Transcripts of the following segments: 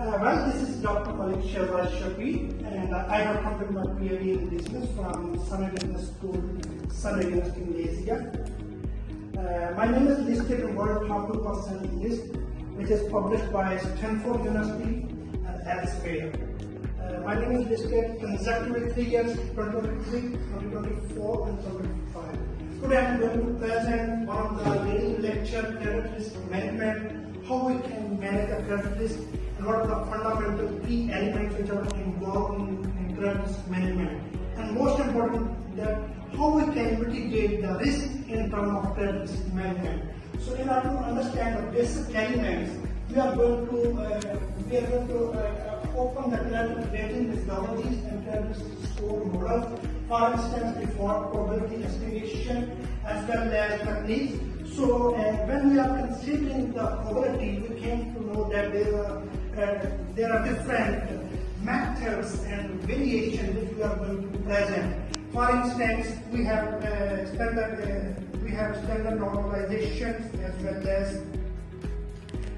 Well, this is Dr. Malik Shahbaz Shafi, and I have completed my PhD in business from Summer Business School, Summer University, Malaysia. My name is listed in World Top 2% list, which is published by Stanford University and elsewhere. My name is listed consecutively 3 years, 2023, 2024, and 2025. Today I am going to present one of the leading lecture, credit risk management, how we can manage a credit risk, and what are the fundamental key elements which are involved in credit risk management. And most important, that how we can mitigate the risk in terms of credit risk management. So in order to understand the basic elements, we are going to open the credit rating methodologies and credit risk score models. For instance, default probability estimation as well as techniques. So when we are considering the probability, we came to know that there are different methods and variations which we are going to present. For instance, we have standard normalizations as well as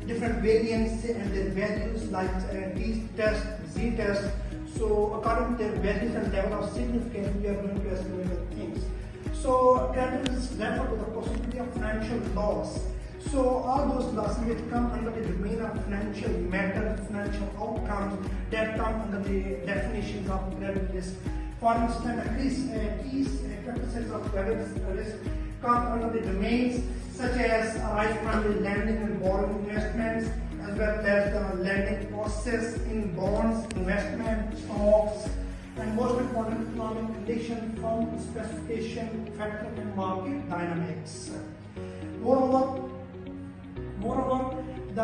different variants and their values like t-test, z-test. So according to their values and level of significance, we are going to estimate the things. So credit risk refer to the possibility of financial loss. So all those losses which come under the domain of financial matter, financial outcomes, that come under the definitions of credit risk. For instance, key characteristics of credit risk come under the domains such as arise from the lending and borrowing investments, as well as the lending process in bonds, investment, stocks, and most important, economic condition, firm specification, factor, and market dynamics. Moreover, the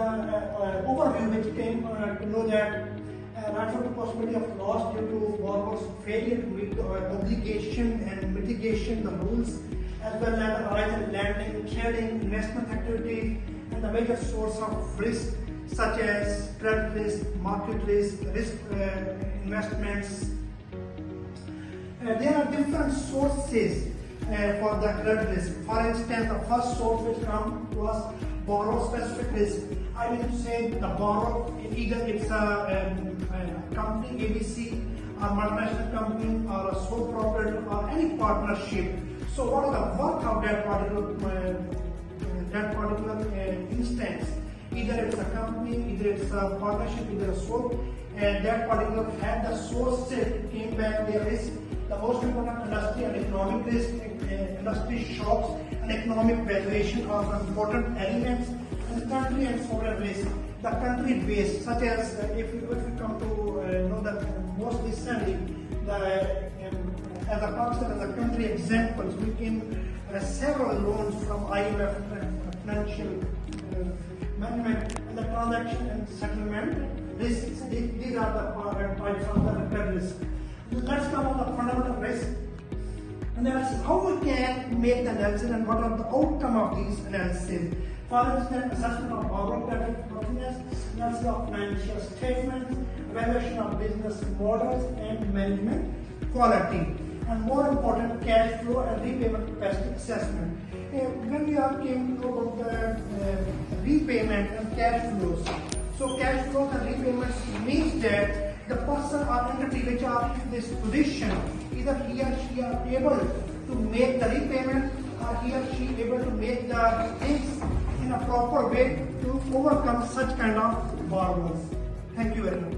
overview which came to know that refer to possibility of loss due to borrower's failure to meet the obligation and mitigation the rules, as well as arise in lending, trading, investment activity, and the major source of risk such as credit risk, market risk, investments. There are different sources for the credit risk. For instance, the first source which comes to us, borrower specific risk. I mean to say the borrower, either it's a company ABC, a multinational company, or a sole proprietor, or any partnership. So what is the worth of that particular instance? Either it's a company, either it's a partnership, either a sole, and that particular had the source came back their risk. The most important industry and economic risk, industry shocks and economic valuation are the important elements, and country and foreign risk. The country based, such as if we come to know that most recently, as a Pakistan as a country examples, we can several loans from IMF financial management and the transaction and settlement risks. These are the types of the credit risk. Let's come on the fundamental risk, and that's how we can make the analysis and what are the outcome of these analyses. For instance, assessment of borrower credit worthiness, analysis of financial statements, evaluation of business models and management quality, and more important, cash flow and repayment capacity assessment. When we came to know about the repayment and cash flows, so cash flows and repayments means that the person or entity which are in this position, either he or she are able to make the repayment, or he or she able to make the things in a proper way to overcome such kind of borrowers. Thank you very much.